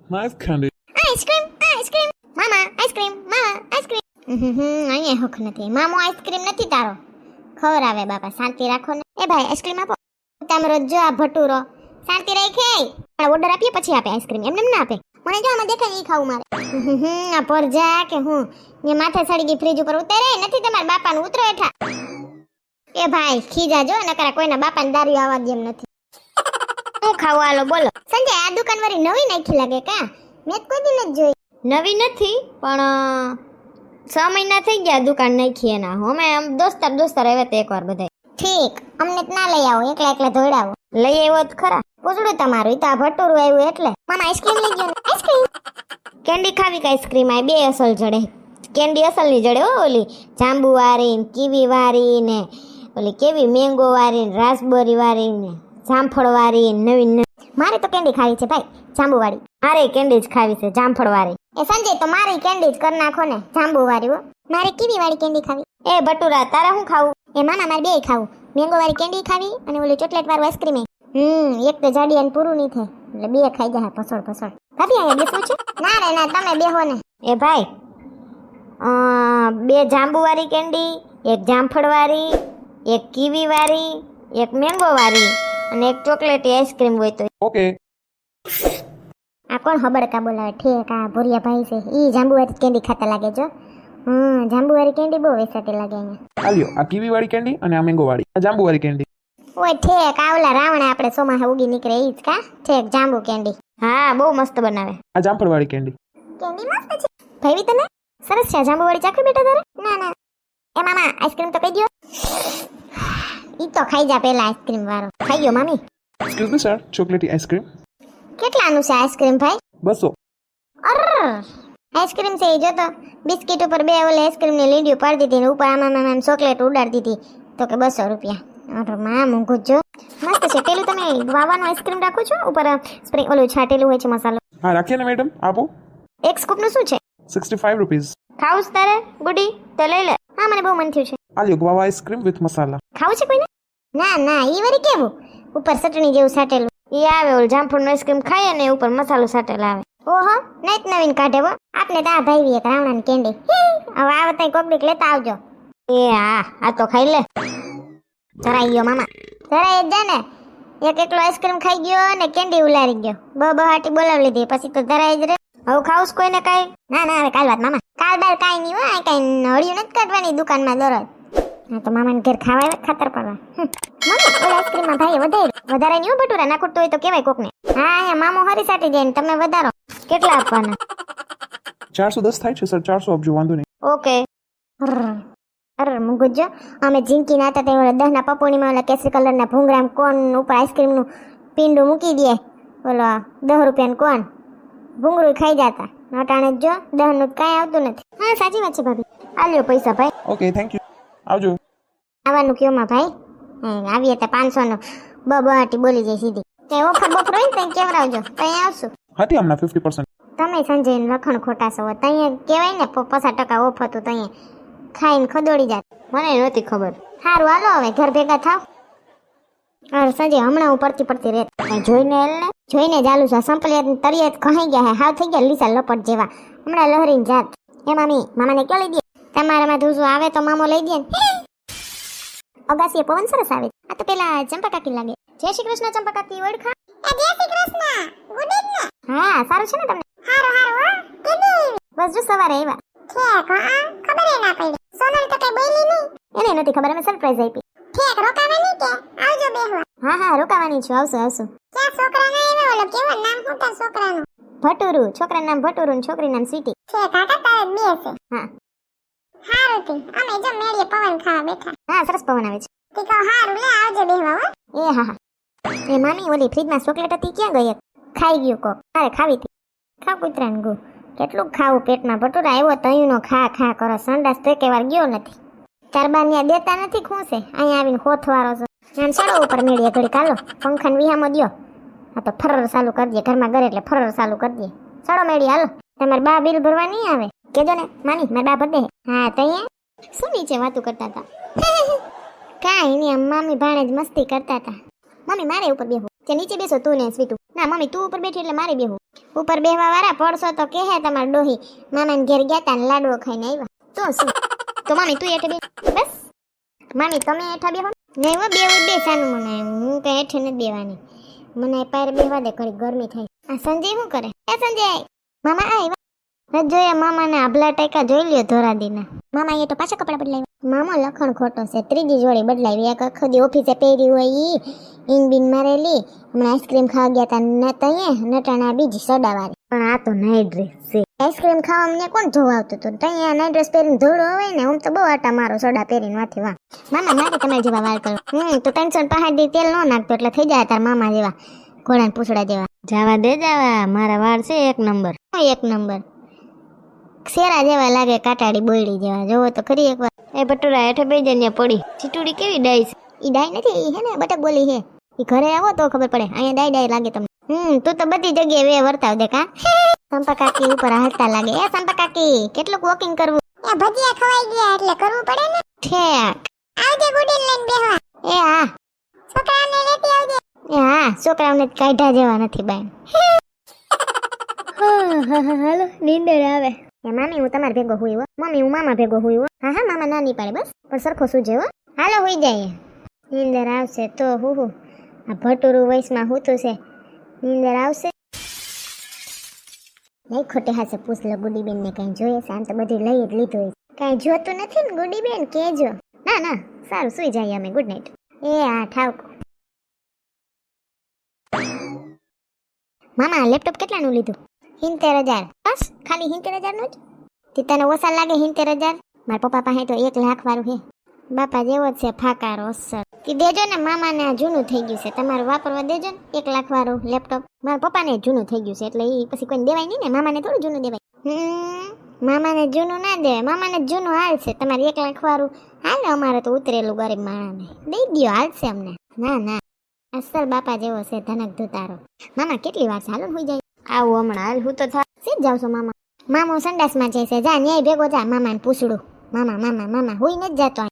Nice candy. Ice cream મામા ice cream અહીંયા હક નથી મામો આઈસ્ક્રીમ નથી તારો ખવરાવે બાપા શાંતિ રાખો ને એ ભાઈ આઈસ્ક્રીમ આપો તમારો જો આ ભટુરો શાંતિ રાખે પણ ઓર્ડર આપીએ પછી આપે આઈસ્ક્રીમ એમને ના આપે મને જો આમાં દેખાય ઈ ખાવું મારે આ પરજા કે હું ને માથે સડી ગઈ ફ્રીજ ઉપર ઉતારે નથી તમારા બાપાનું ઉતરો હેઠા એ ભાઈ ખીજા જો નકરા કોઈના બાપાને દારૂ આવવા દે એમ નથી હું ખાવું હાલો બોલો સંજય આ દુકાન વાળી નવી નાખી લાગે કા મેં કોઈ દિન જ જોઈ નવી નથી પણ 6 મહિના થઈ ગયા દુકાન નાખી એના અમે આમ દોસ્તાર આવ્યા તો એકવાર બધા ઠીક અમને જ ના લઈ આવો એકલા ધોડાવો લઈ આવ્યો જ ખરા પૂછડું તમારું ઈ તો આ ભટુરું આવ્યું એટલે મામા આઈસ્ક્રીમ લઈ ગયો આઈસ્ક્રીમ કેન્ડી ખાવી કે આઈસ્ક્રીમ આ બે અસલ જડે કેન્ડી અસલ ની જડે હો ઓલી જાંબુ વાળી ને કીવી વાળી ને ઓલી કેવી મેંગો વાળી ને રાસબેરી વાળી ને જામફળ વાળી નવી મારે તો કેન્ડી ખાવી છે ભાઈ જાંબુ વાળી મારે કેન્ડી જ ખાવી છે જામફળ વાળી એ સંજય તો મારી કેન્ડી જ કરી નાખો ને જાંબુ વાળી હો મારે કીવી વાળી કેન્ડી ખાવી એ ભટુરા તારા હું ખાવું એ માના મારે બે ખાવું મેંગો વાળી કેન્ડી ખાવી અને ઓલી ચોકલેટ વાળું આઈસ્ક્રીમ એક તો જાડી અને પૂરું નહીં થાય એટલે બે ખાઈ જાય પસોડ ભાભી અહીંયા બેસવું છે ના રે ના તમે બેહો ને એ ભાઈ બે જાંબુ વાળી કેન્ડી એક જામફળ વાળી એક કીવી વાળી એક મેંગો વાળી અને એક ચોકલેટી આઈસ્ક્રીમ હોય તો Okay. આ કોણ હબડકા બોલાવે ઠેક આ ભોરિયા ભાઈ છે ઈ જાંબુવાળી કેન્ડી ખાતા લાગે જો જાંબુવાળી કેન્ડી બહુ વેસાતી લાગે અહીંયા આલ્યો આ કીવી વાળી કેન્ડી અને આ મેંગો વાળી આ જાંબુ વાળી કેન્ડી ઓય ઠેક આવલા રાવણે આપણે સોમાહે ઉગી નીકળે ઈ જ કા ઠેક જાંબુ કેન્ડી હા બહુ મસ્ત બનાવે આ જામફળ વાળી કેન્ડી મસ્ત છે ભાઈ તને સરસ છે જાંબુવાળી ચાખી બેટા તારે ના એ મામા આઈસ્ક્રીમ તો કહી દ્યો ઈ તો ખાઈ જા પેલા આઈસ્ક્રીમ વાળો ખાઈ ગયો મામી Excuse me sir, chocolatey ice cream. કેટલાનું છે આઈસ્ક્રીમ ભાઈ 200. અર આઈસ્ક્રીમ છે ઈ જો તો બિસ્કિટ ઉપર બે ઓલે આઈસ્ક્રીમ ની લીંડીઓ પાડી દીધી ને ઉપર આમાં ચોકલેટ ઉડાડી દીધી તો કે 200 રૂપિયા અરે માં મૂંગું જો મસ્ત છે પેલું તમે વાવાનું આઈસ્ક્રીમ રાખો છો ઉપર સ્પ્રિંગ ઓલું છાટેલું હોય છે મસાલો હા રાખીએ ને મેડમ આપો એક સ્કૂપ નું શું છે 65 rupees. ખાવું તારે ગુડી તો લઈ લે હા મને બહુ મન થયું છે આલ્યો guava ice cream with masala. ખાવું છે કોઈને ના ઈ વરી કેવું ઉપર ચટણી જેવું સાટેલું ઈ આવે ઓલ જામફળનો આઈસ્ક્રીમ ખાય ને ઉપર મસાલો સાટેલા આવે ઓહો નઈત નવીન કાઢે હો આપને તા ભાઈ એક રાવણાની કેન્ડી હવે આવતા કોક દીક લેતા આવજો એ હા આ તો ખાઈ લે ધરાઈ ગયો મામા ધરાઈ જ ને એક એકલો આઈસ્ક્રીમ ખાઈ ગયો ને કેન્ડી ઉલારી ગયો બહાટી બોલાવી લીધી પછી તો ધરાઈ જ રે હવે ખાવું કોઈને કાઈ ના હવે કાલ વાત મામા કાલ બાર કાઈ નહીં હોય કાઈ હળિયું નથી કાઢવાની દુકાનમાં દરરોજ હા તો મામાને ઘેર ખાવા આવે ખાતર પડવા મામા ઓલા આઈસ્ક્રીમમાં ભાઈ વધારે નહીં ભટુરા ના ખૂટતું હોય તો કેવાય કોકને હા અહીંયા મામો હરી સાટી જાય ને તમે વધારો કેટલા આપવાના 410 થાય છે સર 400 આપજો વાંધો નહીં. ઓકે અરે મુગુજો અમે જિંકી ના હતા તે ઓલા 10 ના પપોણીમાં ઓલા કેસરી કલરના ભૂંગરામ કોન ઉપર આઈસ્ક્રીમનું પિંડું મૂકી દે ઓલો 10 રૂપિયાનું કોન ભૂંગળું ખાઈ જતા નટાણે જો 10 નું કાંઈ આવતું નથી હા સાચી વાત છે ભાભી આલ્યો પૈસા ભાઈ ઓકે થેન્ક યુ આવજો. આવવાનું કયો માં ભાઈ આવીએ તો 500 નો બહાટી બોલી જાય સીધી તે ઓફર બફર હોય ને ત્યાં કેવરાવજો ત્યાં આવશું હતી હમણાં 50%. તમે સંજય લખણ ખોટા છો ત્યાં કહેવાય ને 50% ઓફ હતું ત્યાં ખાઈને ખદોડી જાત મને નહોતી ખબર સારું હાલો હવે ઘર ભેગા થાવ અરે સંજય હમણાં હું પડતી રહેત જોઈને ચાલુ છે સંપલિયા તળિયે કહાઈ ગયા હે હાવ થઈ ગયા લીસા લપટ જેવા હમણાં લહરીને જાત એ મામાને ક્યાં લઈ દે તમારામાં ધૂસું આવે તો મામો લઈ દે ને અગાસીએ પવન સરસ આવે આ તો પેલા ચંપા કાકી લાગે જય શ્રી કૃષ્ણ ચંપા કાકી ઓળખા જય શ્રી કૃષ્ણ ગુડ ઇવનિંગ હા સારું છે ને તમને હારું બસ જો સવારે આવ્યા ઠીક હા ખબર એ ના પડી સોનલ તો કઈ બોલી નહીં એને નથી ખબર અમે સરપ્રાઈઝ આપી ઠીક રોકાવાની કે આવજો બેહવા હા રોકાવાની છું આવશું ક્યાં છોકરાને આવ્યો ઓલો કેવો નામ હોતા છોકરાનું ભટુરુ છોકરાનું નામ ભટુરુ ને છોકરીનું નામ સ્વીટી ઠીક કાકા તારે બે છે હા હારું તી અમે જો મેળીએ પવન ખાવા બેઠા હા સરસ પવન આવે છે તી કહો હારું લે આવજો બેહવા હો એ હા એ મામી ઓલી ફ્રીજમાં ચોકલેટ હતી ક્યાં ગઈ ખાઈ ગયું કોક અરે ખાવી હતી ખાવ કૂતરાને ગુ કેટલું ખાવું પેટમાં ભટુરા આવ્યો તયુંનો ખા કરો સંડાસ તે કે વાર ગયો નથી ચારબાર ન્યા દેતા નથી ખૂંસે અહીંયા આવીને હોથવારો છો આમ સડો ઉપર મેળીએ ઘડી કાલો પંખાને વિહામો દ્યો આ તો ફરર ચાલુ કરી દે ઘરમાં ઘરે એટલે ફરર ચાલુ કરી દે સડો મેળી હાલો તમારે બા બિલ ભરવા નહીં આવે કેજો ને માની મારા બા ભર દે હા તૈયાર શું નીચે વાતું કરતા હતા કાંઈ નહીં મામી ભાણે જ મસ્તી કરતા હતા મમ્મી મારે ઉપર બેહો કે નીચે બેસો તું ને સ્વીટું ના મમ્મી તું ઉપર બેઠી એટલે મારે બેહું. ઉપર બેહવા વાળા પડશો તો કે હે તમાર ડોહી મામાને ઘેર ગયા તા ને લાડવો ખાઈને આવ્યા. તો શું? તો મમ્મી તું હેઠે બે. બસ મામી તમે હેઠા બેહો. નહીં હો બેવું બે સાનું મને હું કઈ હેઠે નથી બેવાની. મને પાયરે બેહવા દે ઘડી ગરમી થાય. આ સંજય શું કરે? એ સંજય મામા આવ્યા. જોયા મામાને આભલા ટાઈકા જોઈ લ્યો ધોરાદીના. મામા એ તો પાછા કપડા બદલાવ્યા. મામા લખણ ખોટો છે. ત્રીજી જોડી બદલાવી. એક આખો દી ઓફિસે પહેરી હોય ઈ ઇન બિન મારેલી. હમણાં આઈસ્ક્રીમ ખાવા ગયા તા નટાણા બીજી સડાવાળી. પણ આ તો નાઈટ ડ્રેસ છે. આઈસ્ક્રીમ ખાવા મને કોણ જોવા આવતું હતું? તઈ નાઈટ ડ્રેસ પહેરીને ધોળો હોય ને હું તો બહુ આટા મારો સડા પહેરીને વાથી વાહ. મામા નાખી તમારે જેવા વાળ કરો. તો 365 તેલ ન નાખતો એટલે થઈ જાય તાર મામા જેવા ઘોડાને પૂછડા જેવા. જાવા દે જાવા મારા વાળ છે એક નંબર. એક નંબર શેરા જેવા લાગે કાટાડી બોયડી જેવા. જોવો તો ખરી એકવાર. એ ભટુરા હેઠે બે જણ્યા પડી. ચીટુડી કેવી ડાઈ છે? ઈ ડાઈ નથી ઈ હે ને બટક બોલી હે. ઈ ઘરે આવો તો ખબર પડે. અહીંયા ડાઈ લાગે તમને. તું તો બધી જગ્યાએ વે વર્તાવ દે કા. સંપા કાકી ઉપર હાલતા લાગે. એ સંપા કાકી કેટલું વોકિંગ કરવું? એ ભજીયા ખવાઈ ગયા એટલે કરવું પડે ને. ઠેક આવજે ગુડીન લઈને બેહવા. એ હા છોકરાને લેતી આવજે. એ હા છોકરાઓને કાઢા જેવા નથી બાઈ. હાલો નીંદર આવે. એ મામી હું તમારે ભેગો હુઈ હો. મમ્મી હું મામા ભેગો હુઈ હો. હા હા મામા ના નહીં પાડે બસ પણ સરખો સુજે હો. હાલો હુઈ જાય. નીંદર આવશે તો હું આ ભટુરું વયસમાં હુતું છે. નીંદર આવશે નહીં ખોટે હાસે પૂછ લો ગુડીબેન ને કઈ જોઈએ છે? આમ તો બધી લઈ જ લીધું હોય. કઈ જોતું નથી ને ગુડીબેન કેજો. ના ના સારું સુઈ જાય અમે. Good night. એ હા ઠાવકો. મામા લેપટોપ કેટલાનું લીધું? 70,000. બસ ખાલી 70,000 નું જ? તને ઓછા લાગે 70,000? મારા પપ્પા પાસે તો 1 લાખ વાળું છે. બાપા જેવો જ છે ફાકારો અસર. કે દેજો ને મામાને આ જૂનું થઈ ગયું છે. તમારું વાપરવા દેજો ને 1 લાખ વાળું લેપટોપ. મારા પપ્પાને જૂનું થઈ ગયું છે એટલે એ પછી કોઈને દેવાય નહીં ને. મામાને થોડું જૂનું દેવાય. મામાને જૂનું ના દેવાય. મામાને જૂનું હાલશે. તમારે 1 લાખ વાળું હાલે. અમારે તો ઉતરેલું ગરીબ માણાને દઈ દો હાલશે અમને. ના ના અસલ બાપા જેવો છે ધનક ધુતારો. મામા કેટલી વાર છે? હાલો હોઈ જાય. આવું હમણાં હાલ હું તો સીધ જાઉં છું. મામો સંડાસમાં જાય છે. જા ન્યાય ભેગો જા. મામાને પૂછડું. મામા હુઈ નથી જાતો.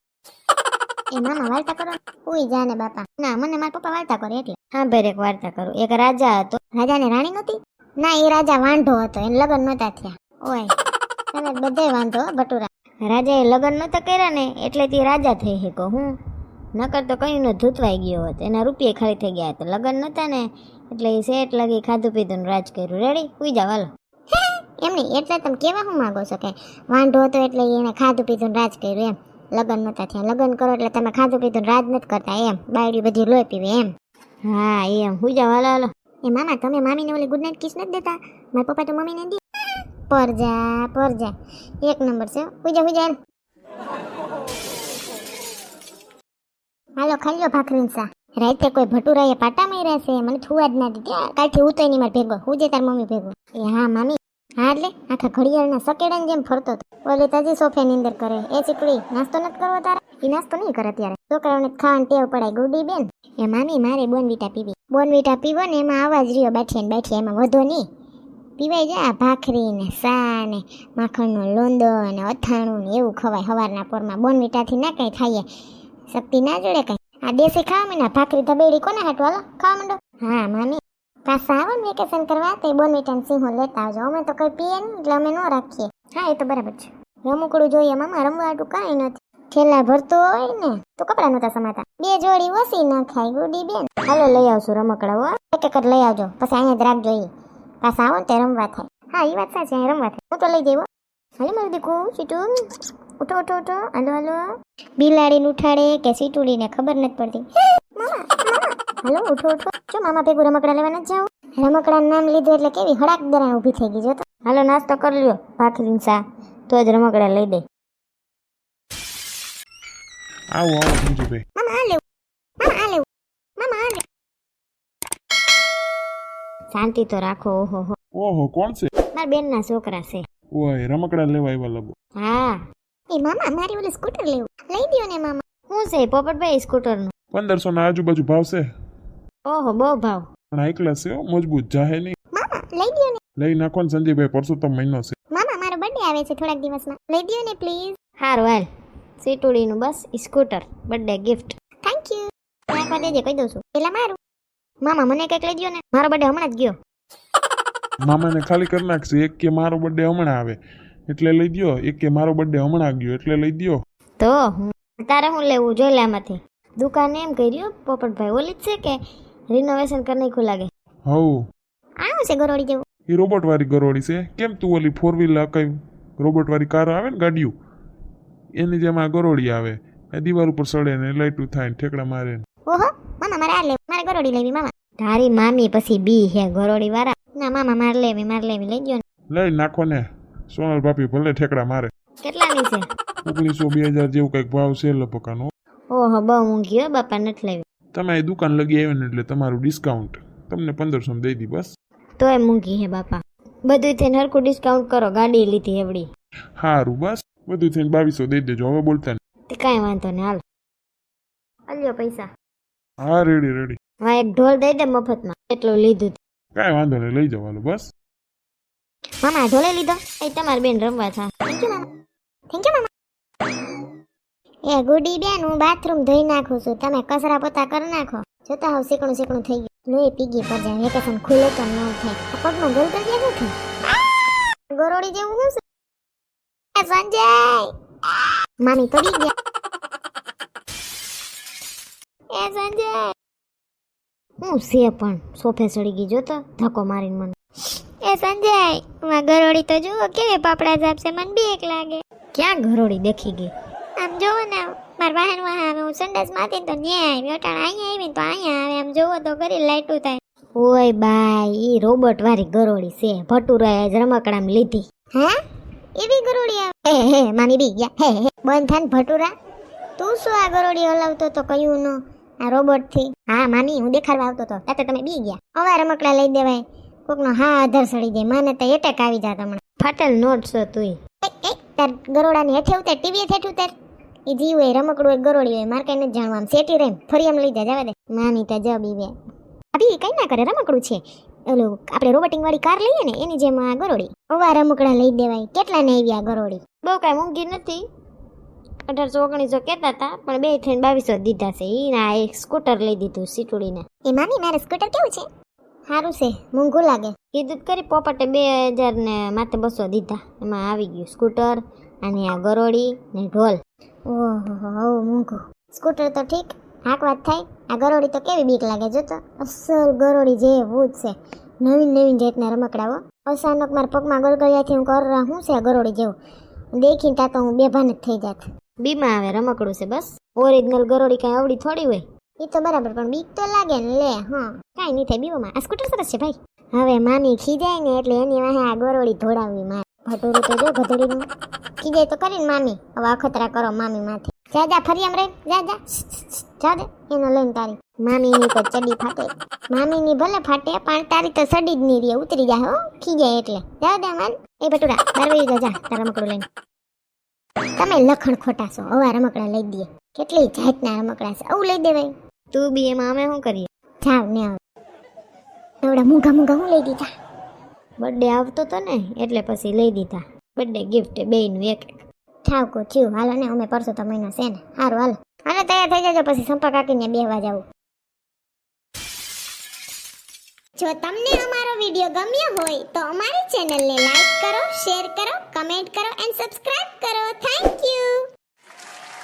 એ મામા વાર્તા કરો. હુઈ જા ને બાપા. ના મને મારા પપ્પા વાર્તા કરે એટલે. હા ભેર એક વાર્તા કરું. એક રાજા હતો. રાજાને રાણી નહોતી? ના એ રાજા વાંઢો હતો. એને લગ્ન નહોતા થયા. ઓય તને બધે વાંધો ભટુરા. રાજાએ લગ્ન નહોતા કર્યા ને એટલે તે રાજા થઈ શકો. હું નકર તો કઈ નો ધૂતવાઈ ગયો હતો. એના રૂપિયા ખાલી થઈ ગયા હતા. લગ્ન નહોતા ને એટલે એ શેઠ લગી ખાધું પીધું રાજ કર્યું. રેડી હુઈ જાવ હાલો. એમની એટલે તમે કેવા હું માંગો છો કે વાંઢો હતો એટલે એને ખાધું પીધું રાજ કર્યું એમ? લગ્ન નહોતા થયા. લગ્ન કરો એટલે તમે ખાધું પીધું રાજ નથી કરતા એમ? બાયડી બધી લોહી પીવે એમ? હા એમ. હુઈ જાવ હાલો હાલો. એ મામા તમે મામીને ઓલી ગુડ નાઇટ કિસ નથી દેતા? મારા પપ્પા તો મમ્મીને દે. પરજા એક નંબર છે. હુઈ જા હાલો ખાઈ લો ભાખરીન સા. રાતે કોઈ ભટુરાએ પાટા માર્યા છે. મને છુવા જ ના દીધી. કાલથી ઉતોય નહીં મારે ભેગો. હું જે તાર મમ્મી ભેગો. એ હા મામી. હા એટલે આખા ઘડિયાળના સકેડાની જેમ ફરતો હતો. ઓલી તાજી સોફે ની અંદર કરે. એ ચીકડી નાસ્તો નથી કરવો તારે? એ નાસ્તો નહીં કરે ત્યારે. છોકરાઓને ખાવાની ટેવ પડાય. ગુડી બેન એ મામી મારે બોનવીટા પીવી. બોનવીટા પીવો ને એમાં આવાજ રહ્યો બેઠી એમાં વધો નહીં. પીવાય જાય ભાખરી ને સા ને માખણનો લોંદો ને અથાણું ને એવું ખવાય સવારના પોરમાં. બોનવીટાથી ના કઈ થાય શક્તિ ના જોડે કઈ. આ દેશી ખાવા માંડો. ભાખરી તબેડી કોને હાટું? હાલો ખાવા માંડો. હા મામી પાછા આવો ને વેકેશન કરવા તે બોનવીટા ને સિંહો લેતા આવજો. અમે તો કઈ પીએ નહીં એટલે અમે ન રાખીએ. હા એ તો બરાબર છે. રમકડું જોઈએ મામા. રમવા હાટું કાંઈ નથી. છેલ્લા ભરતો હોય ને તો કપડા નહોતા સમાતા. 2 જોડી ઓછી ના ખાય ગુડી બેન. હાલો લઈ આવશું રમકડા હો. એક જ લઈ આવજો પછી અહીંયા જ રાખજો. એ પાછા આવો ને તે રમવા થાય. હા એ વાત સાચી. અહીંયા રમવા થાય. હું તો લઈ જઈવો. હાલે મારું દીકું સીટું ઉઠો હાલો. બિલાડીને ઉઠાડે કે સીટુડીને ખબર નથી પડતી. હાલો ઉઠો જો મામા ભેગું રમકડા લેવા નથી જાવ? રમકડાનું નામ લીધું એટલે કેવી હડાક દરાણ ઊભી થઈ ગઈ. જો તો હાલો નાસ્તો કરી લ્યો ભાખરીન સા તો જ રમકડા લઈ દે. આવો સંજુભાઈ. મામા આ લેવું. શાંતિ તો રાખો. ઓહો કોણ છે? મારા બેનના છોકરા છે. ઓય રમકડા લેવા આવ્યા લાગો. હા એ મામા મારી ઓલી સ્કૂટર લેવું. લઈ દ્યો ને મામા. શું છે પોપટભાઈ સ્કૂટરનું? 1500 ના આજુબાજુ ભાવ છે. ઓહો બહુ ભાવ. પણ હાઈ ક્લાસ છે મજબૂત જાહે નહીં. મામા લઈ દ્યો ને. લઈ નાખો ને સંજયભાઈ. પરસોત્તમ મહિનો છે. મામા મારો બર્થડે આવે છે થોડાક દિવસમાં. લઈ દ્યો ને પ્લીઝ. હારું હાલ સીટુડીનું બસ scooter birthday gift. Thank you. રાખવા દેજે કહી દઉં છું. પેલા મારું મામા મને કંઈક લઈ દ્યો ને, મારો બર્થડે હમણાં જ ગયો. મામાને ખાલી કરી નાખશે. એક કે મારો બર્થડે હમણાં આવે એટલે લઈ દ્યો, એક કે મારો બર્થડે હમણાં ગયો એટલે લઈ દ્યો. તો તારે શું લેવું જોઈ લે આમાંથી. દુકાન એમ કર્યું પોપટભાઈ ઓલી જ છે કે રિનોવેશન કરી નાખ્યું લાગે. હવ આવું છે ગરોડી જેવું. એ રોબોટ વાળી ગરોળી છે. કેમ તું ઓલી 4 વ્હીલર કઈ રોબોટ વાળી કાર આવે ને ગાડીઓ એની જેમ આ ગરોળી આવે. એ દિવાલ ઉપર સડે ને લાઈટું થાય ને ઠેકડા મારે ને. ઓહો મામા મારે આ લેવી, મારે ગરોડી લેવી મામા. તારી મામી પછી બી હે ગરોડી વાળા. ના મામા મારે લેવી લઈ ગયો ને. લઈ નાખો ને સોનલ ભાભી ભલે ઠેકડા મારે. કેટલાની છે? 1900-2000 જેવું કઈક ભાવ છે લપકાનો. ઓહો બહુ ઊંઘી હો બાપા, નથી લેવી. તમે એ દુકાન લગી આવ્યા ને એટલે તમારું ડિસ્કાઉન્ટ તમને 1500 દઈ દી બસ. તોય મૂંઘી હે બાપા. બધું થઈને હરખું ડિસ્કાઉન્ટ કરો, ગાડી લીધી એવડી. સારું બસ બધું થઈને 2200 દઈ દેજો. હવે બોલતા તે કાંઈ વાંધો ને, હાલ અલ્યો પૈસા. હા રેડી. હા એક ઢોલ દઈ દે મફતમાં, એટલું લીધું. કાંઈ વાંધો નહીં લઈ જવાનું બસ. મામા ઢોલે લીધો? એ તમારી બેન રમવા થા. થેન્ક યુ મામા. થેન્ક યુ મામા. એ ગુડી બેન, હું બાથરૂમ ધોઈ નાખું છું, તમે કચરા પોતા કરી નાખો. જોતા હોવ શીકણું થઈ ગયું. લોહી પીગી પર જાય. વેકેશન ખુલે તો ન થાય. પગનું ગોલ કરી ગયા શું થાય? ગરોડી જેવું શું છે? સંજય મામી પડી ગયા. એ સંજય હું છે પણ સોફે ચડી ગઈ, જોતો ધક્કો મારીને મને. એ સંજય માં ગરોડી તો જુઓ કેવી પાપડા જાપશે, મને બીક લાગે. ક્યાં ગરોડી દેખી ગઈ? આમ જોવો ને મારા વાહન આવે, હું સંડાસ માંથી તો ન્યા આવી, અટાણ અહીંયા આવી તો અહીંયા આવે. આમ જોવો તો કરી લાઈટું થાય. ઓય બાય, ઈ રોબોટ વાળી ગરોડી છે. ભટુરાએ જ રમકડામાં લીધી. હે એવી ગરોડી આવે? હે મામી બી ગયા. હે બંધ થાન ભટુરા. તું શું આ ગરોડી હલાવતો તો કયું નો આ રોબોટ થી? હા મામી હું દેખાડવા આવતો તો તાતે તમે બી ગયા. હવે રમકડા લઈ દેવાય, કોકનો હા આધાર સડી જાય. માને તો એટેક આવી જાત હમણાં. ફાટેલ નોટ છો તુંય. તાર ગરોડાની હેઠે ઉતાર, ટીવી હેઠે ઉતાર. એ જીવ હોય રમકડું એક ગરોડી હોય, મારે કઈ નથી જાણવા. આમ સેટી રેમ ફરી આમ લઈ જા, જવા દે. મામી તો જબ ઈવે અભી કઈ ના કરે, રમકડું છે. ઓલું આપણે રોબોટિંગ વાળી કાર લઈએ ને એની જેમ આ ગરોડી. અવા રમકડા લઈ દેવાય. કેટલા ને આવી આ ગરોડી? બહુ કઈ મોંઘી નથી, 1800-1900 કહેતા હતા, પણ બે થઈને 2200 દીધા છે. ઈ ના એક સ્કૂટર લઈ દીધું સીટુડીને. એ મામી મારે સ્કૂટર કેવું છે? સારું છે, મોંઘું લાગે. કીધું કરી પોપટે 2000 ને માથે 200 દીધા. એમાં આવી ગયું સ્કૂટર અને આ ગરોડી ને ઢોલ. ઓહો મોંઘું. સ્કૂટર તો ઠીક હાંકવા જ થાય, આ ગરોડી તો કેવી બીક લાગે. જોતો અસલ ગરોડી જેવું જ છે. નવીન જાતના રમકડાઓ. અચાનક મારા પગમાં ગળગળિયાથી હું કર શું છે આ ગરોડી જેવું દેખીને તા તો હું બેભાન જ થઈ જાત. બીમાં આવે રમકડું છે બસ. ઓરિજિનલ ગરોડી કઈ આવડી થોડી હોય. એ તો બરાબર, પણ બીક તો લાગે ને. લે હા કાંઈ નહીં થાય બીઓમાં. આ સ્કૂટર સરસ છે ભાઈ. હવે મામી ખીજાય ને એટલે એની વાહે આ ગરોડી ધોડાવવી મારે. ભટુરું તો જો ગધડીનું ખીજાય તો કરીને મામી હવે અખતરા કરો મામી માથે. જા ફરી આમ રહી જા દે એનો લઈને તારી મામીની તો ચડી ફાટે. મામીની ભલે ફાટે પણ તારી તો સડી જ નહીં રહે, ઉતરી જાય હો ખીજાય એટલે. જા દે માન. એ ભટુરા બારવી જા તારા રમકડું લઈને. તમે લખણ ખોટા છો. હવે રમકડા લઈ દઈએ. કેટલી જાતના રમકડા છે, આવું લઈ દેવાય. તું બી એમાં અમે શું કરીએ? જાવ ને હવે એવડા મૂંઘા હું લઈ દીધા. બર્થડે આવતો તો ને એટલે પછી લઈ દીધા. બર્થડે ગિફ્ટ બેયનું એક ઠાવકો થયું. હાલો ને અમે પરસો તો મહિનો છે ને. સારું હાલો તૈયાર થઈ જજો, પછી સંપર્ક કાકીને બેહવા જાવું. જો તમને અમારો વિડીયો ગમ્યો હોય તો અમારી ચેનલને લાઈક કરો, શેર કરો, કમેન્ટ કરો એન્ડ સબસ્ક્રાઇબ કરો. Thank you.